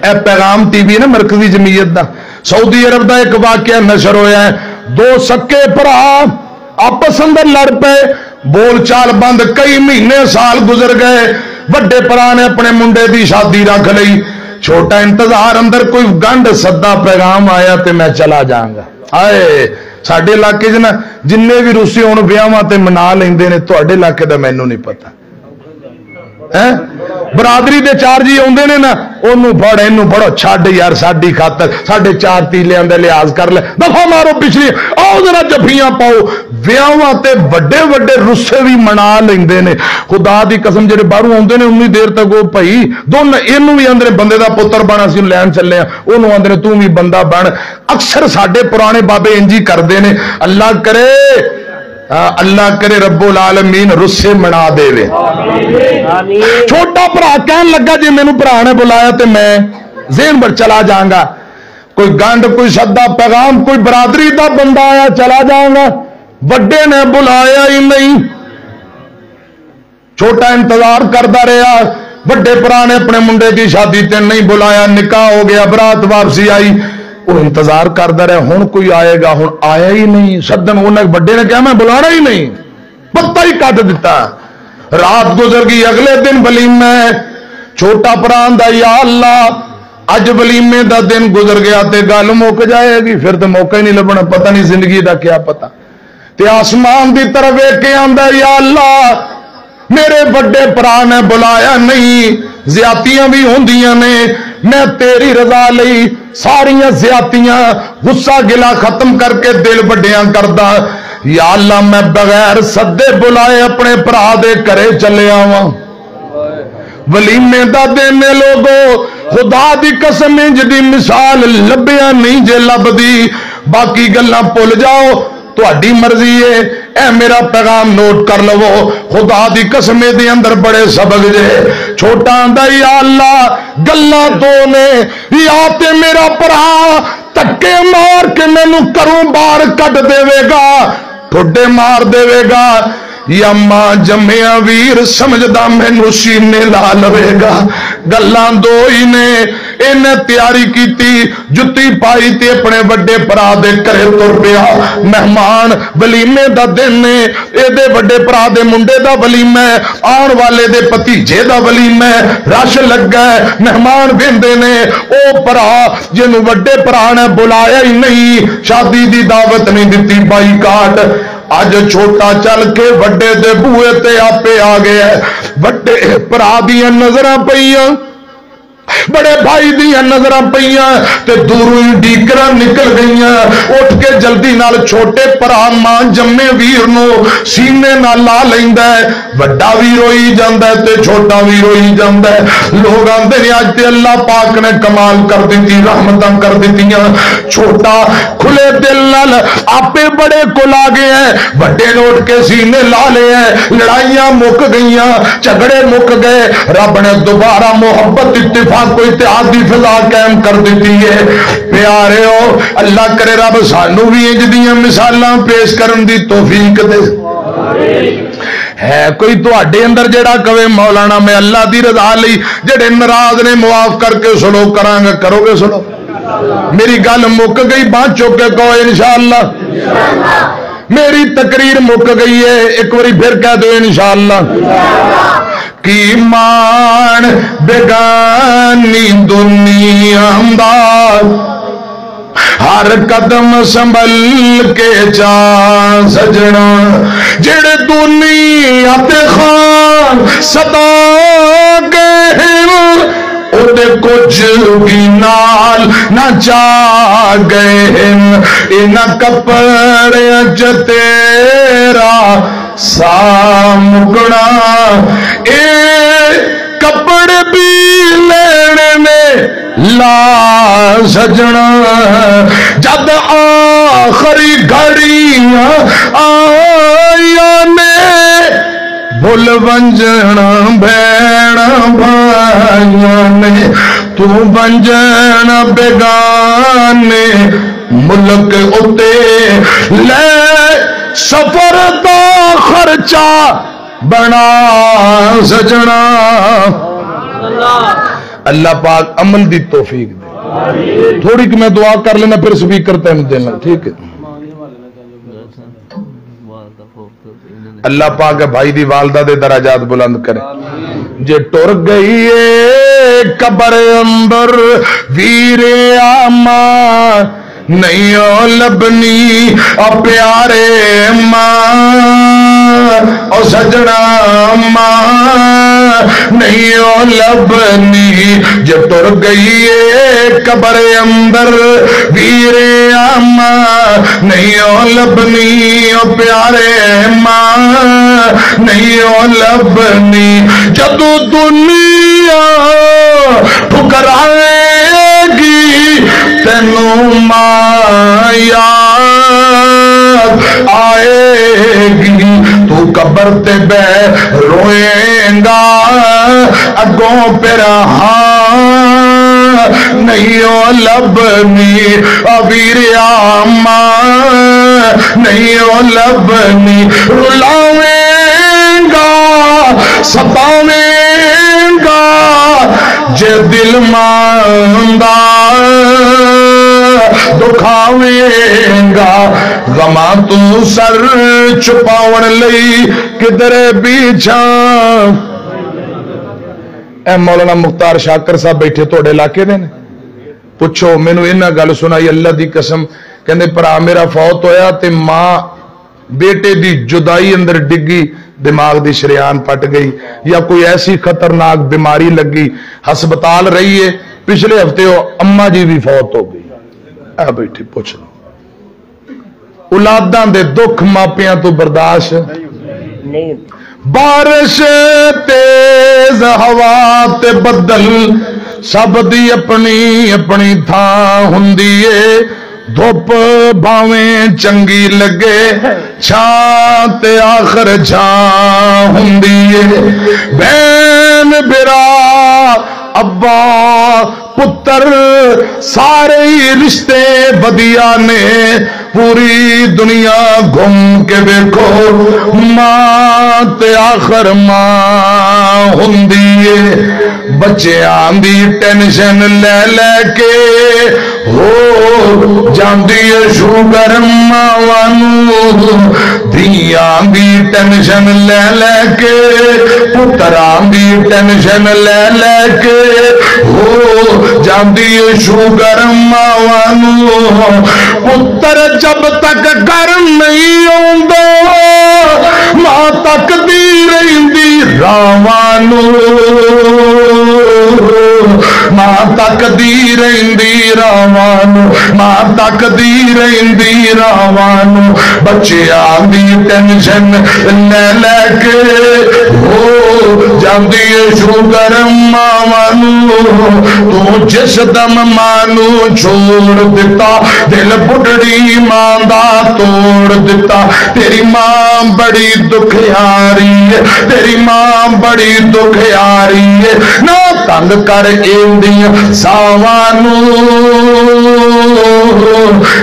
اے پیغام T V نا مرکزی جمعیت دا سعودی عرب دا ایک واقعہ نشر ہویا ہے، دو سکے بھرا آپس اندر لڑ پے، بول چال بند، کئی مہینے سال گزر گئے، بڑے بھرا نے اپنے منڈے دی شادی رکھ لئی، چھوٹا انتظار اندر کوئی گنڈ سدا پیغام آیا تے میں چلا جاؤں گا۔ آئے ساڈے علاقے نا جن بھی روسی ہوں بیاواں تے منا لیندے نے، تواڈے علاقے دا مینوں نہیں پتا۔ برادری دے چار جی آتے نے نا، انہوں پڑھ اینوں پڑھو، چھڈ یار ساڈی خاطر ساڈے چار تیلیاں دے لحاظ کر لے، دفعہ مارو پچھلی، آؤ ذرا جفیاں پاؤ، بیاواں تے بڑے بڑے رسے بھی منا لیندے نے۔ خدا دی قسم جڑے باہروں آتے نے انی دیر تک وہ بھائی دونوں اینوں بھی آندے بندے دا پتر بنا سی لین چلے، انہوں آندے تو بھی بندہ بن۔ اکثر ساڈے پرانے بابے انجی کردے نے، اللہ کرے اللہ کرے رب العالمین رسے منا دے وے۔ چھوٹا بھرا کہن لگا جی مینوں بھرا نے بلایا تے میں ذہن بھر چلا جاؤں گا، کوئی گنڈ کوئی سدا پیغام کوئی برادری دا بندہ آیا چلا جاؤں گا، بڑے نے بلایا ہی نہیں، چھوٹا انتظار کرتا رہا، بڑے بھرا نے اپنے منڈے کی شادی تے نہیں بلایا، نکاح ہو گیا، برات واپسی آئی، وہ انتظار کرتا رہا، ہوں کوئی آئے گا، ہوں آیا ہی نہیں، سدن انہیں بڑے نے کہا میں بلانا ہی نہیں، پتہ ہی کٹ دیتا۔ رات گزر گئی، اگلے دن ولیمہ، چھوٹا بھرا آندا یا اللہ اج ولیمے دا دن گزر گیا تے گل مک جائے گی، پھر تو موقع ہی نہیں لبنا، پتہ نہیں زندگی دا کیا پتہ۔ تے آسمان دی طرف ویکھ کے آندا یا اللہ میرے بڑے بھرا نے بلایا نہیں، زیادتیاں بھی ہوندیاں نے، میں تیری رضا لئی ساریاں زیادتیاں غصہ گلا ختم کر کے دل بڑیاں کردا، یا اللہ میں بغیر سدے بلائے اپنے بھرا دے گھرے چلے آواں۔ ولیمے دا دن لوگو خدا دی قسم جدی مثال لبیا نہیں جے لبدی، باقی گلاں بھول جاؤ، تہاڈی مرضی ہے، اے میرا پیغام نوٹ کر لو، خدا دی قسم دے اندر بڑے سبق جے۔ چھوٹا آندا یا اللہ گلاں تو نے، یا تے میرا بھرا تکے مار کے مینوں کروں باہر کٹ دے گا، ٹھڈے مار دے گا، یا ماں جمیا ویر سمجھدا مینوں سینے لا لوے گا۔ گلاں دو ہی نے، انہیں تیاری کیتی، جتی پائی تے اپنے بڑے بھرا دے گھرے تر پیا۔ مہمان ولیمے دا دن نے، اے دے بڑے بھرا دے منڈے دا ولیمہ، آن والے دے بھتیجے دا ولیمہ، رش لگا ہے، مہمان ویندے نے، او بھرا جنوں بڑے بھرا نے بلایا ہی نہیں، شادی دی دعوت نہیں دتی، بائی کاٹ۔ اج چھوٹا چل کے بڑے دے بوئے تے آپے آ گیا، بڑے بھرا دیاں نظراں پئیاں، بڑے بھائی دیاں نظراں پئیاں تے دوروں ہی ڈیکراں نکل گئیاں، اٹھ کے جلدی نال چھوٹے بھرا ماں جمے ویر نو سینے نال لا لیندا ہے، بڑا بھی روئی جاندا ہے تے چھوٹا بھی روئی جاندا ہے۔ لوگ آندے نے اج تے اللہ پاک نے کمال کر دتی، رحمتاں کر دتیاں، چھوٹا کھلے دل نال آپے بڑے کول آ گئے ہیں، بڑے نے اٹھ کے سینے لا لے ہیں، لڑائیاں مک گئیاں، جھگڑے مک گئے، رب نے دوبارہ محبت اتفاق کوئی اتحادی فضا قائم کر دیتی ہے۔ پیارے ہو اللہ کرے رب سانو بھی انج دیاں مثالاں پیش کرن دی توفیق دے۔ ہے کوئی تواڈے اندر جڑا کہے مولانا میں اللہ دی رضا لئی جڑے ناراض نے معاف کر کے سلو کراں گا، کرو گے سلو؟ میری گل مک گئی، بات چوک کے کہو انشاءاللہ۔ میری تقریر مک گئی ہے، ایک باری پھر کہہ دو انشاءاللہ۔ کی مان بیگانی دنیا دا، ہر قدم سنبھل کے جا سجنا، جڑے دنیا تے خان صدا گئے اُدے کچھ بھی نال نہ جا گئے، انہاں کپڑے چ تیرا سامگنا، اے کپڑے بھی لینے نے لا سجنا، جد آخری گھڑیاں آیا نے بھول ونجنا بھیڑا بھائیاں نے، تو ونجنا بیگانے ملک اتے لے سفر دا خرچہ بنا سجنا۔ اللہ پاک عمل دی توفیق دے. تھوڑی کہ میں دعا کر لینا پھر سپیکر تین دینا. ٹھیک ہے. اللہ پاک بھائی دی والدہ دے درجات بلند کرے. جے ٹر گئی ہے قبر اندر ویر آما نہیں لبنی او پیارے ماں او سجنا ماں نہیں لبنی. جے ٹر گئی ہے قبر اندر ویر آما نہیں لبنی او پیارے ماں نہیں لبنی. جدو دنیا ٹھکرائے گی تینوں ماں یاد آئے گی تو قبر تے بہ روئیں گا اگوں پہ رہا نہیں لبنی ویر آما نہیں لبنی. رلاویں گا ستاویں گا جے دل ماندہ دکھاویں گا غماں تو سر چھپاون لئی کدھر بیچھا. اے مولانا مختار شاکر صاحب بیٹھے توڑے علاقے دے نے پوچھو مینوں انہاں گل سنائی اللہ دی قسم کہندے بھرا میرا فوت ہویا تے ماں بیٹے دی جدائی اندر ڈگی دماغ دی شریان پٹ گئی یا کوئی ایسی خطرناک بیماری لگی ہسپتال رہی ہے. پچھلے ہفتے اماں جی بھی فوت ہو گئی. اے بیٹھے پوچھ لو اولاداں دے دکھ ماپیاں تو برداشت نہیں. بارش تیز ہوا تے بدل سب دی اپنی اپنی تھاں ہوندی ہے. دھوپ بھاویں چنگی لگے چھاں تے آخر چھاں ہوندی ہے. بہن برا ابا پتر سارے ہی رشتے بدیا نے پوری دنیا گھوم کے دیکھو ماں تے آخر ماں ہوندی ہے. بچیاں دی ٹینشن لے لے کے ہو جاندی ہے شوگر ماوانو. دھیاں دی ٹینشن لے لے کے پتراں دی ٹینشن لے لے کے ہو جاندی ہے شوگر ماوانو. پتر جب تک گھر نہیں آندا ماں تک دی رہندی راوانو. ماں تک دی رہندی راوانو ماں تک دی رہندی راوانو. بچیاں دی ٹینشن لے لے کے ہو جاندی ہے شوگر ماوانو. تو جس دم مانو چھوڑ دیتا دل بڑھڑی ماں دا توڑ دیتا. تیری ماں بڑی دکھیاری ہے تیری ماں بڑی دکھیاری ہے. نہ تنگ کر ایندیاں ساوانو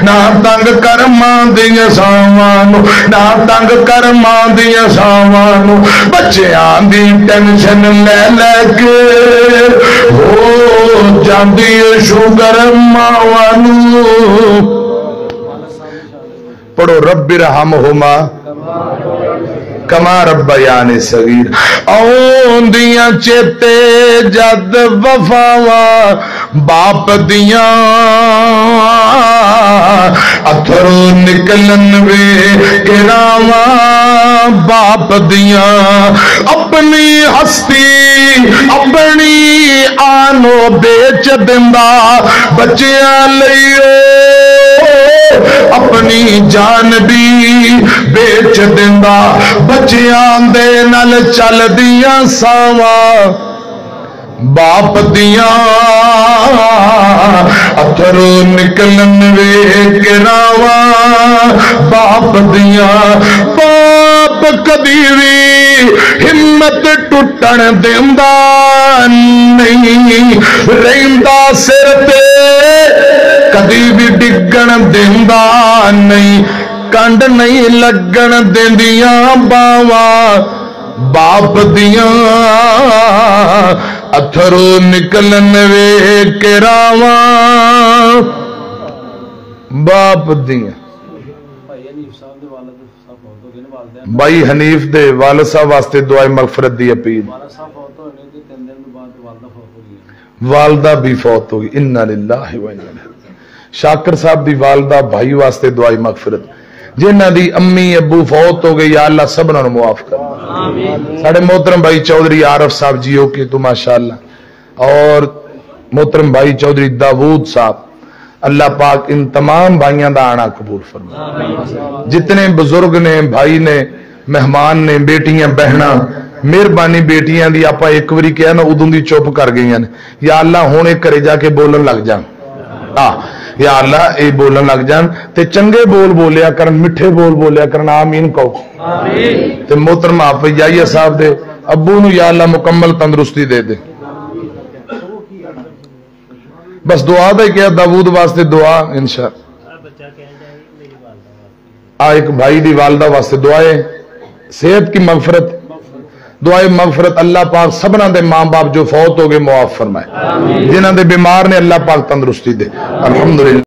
نہ تنگ کر ماں دیاں ساوانو نہ تنگ کر ماں دیاں ساوانو. بچیاں دی ٹینشن لے لے کے ہو جاندی ہے شوگر ماوانو. پڑھو رب ارحمہما کما ربیانی صغیر. آؤندیاں چیتے جد وفاواں باپ دیاں اتھرو نکلن وے گراواں باپ دیاں. اپنی ہستی اپنی آنو بیچ دیندا بچیاں لئیو اپنی جان بھی بیچ دیندا بچیاں دے نال چل دیاں ساواں باپ دیاں. اتھرو نکلن وے گراواں باپ دیاں. باپ کدی بھی ہمت ٹوٹن دیندا نہیں رہندا سر تے کدی بھی ڈگن دیندا نہیں. کنڈ نہیں لگن دیندیاں باواں باپ دیاں. اتھرو نکلن وے کے راواں باپ دیاں بھائی حنیف دے والد صاحب واسطے دعائے مغفرت دی اپیل والدہ بھی فوت ہوگی انا للہ و انا الیہ راجعون شاکر صاحب دی والدہ بھائی واسطے دعائے مغفرت جنہ دی امی ابو فوت ہو گئے یا اللہ سبنا نو معاف کر ساڑھے محترم بھائی چودھری عارف صاحب جیو کے تو ماشاءاللہ اور محترم بھائی چودھری داود صاحب اللہ پاک ان تمام بھائیاں دا آنا قبول فرمائے جتنے بزرگ نے بھائی نے مہمان نے بیٹیاں بہنا مہربانی بیٹیاں دی آپا ایک وری کہا نا ادوں دی چپ کر گئی ہیں یا اللہ ہونے کرے جا کے بولن لگ جان یا اللہ اے بولن لگ جان تے چنگے بول بولیا کرن مٹھے بول بولیا کرن آمین کہو تے محترم آپ جائیے صاحب دے ابو نو یا اللہ مکمل تندرستی دے دے بس دعا دے کیا داود واسطے دعا انشاءاللہ ایک بھائی دی والدہ واسطے دعائے صحت کی مغفرت دعائے مغفرت اللہ پاک سبنا دے ماں باپ جو فوت ہو گئے معاف فرمائے جنہاں دے بیمار نے اللہ پاک تندرستی دے الحمدللہ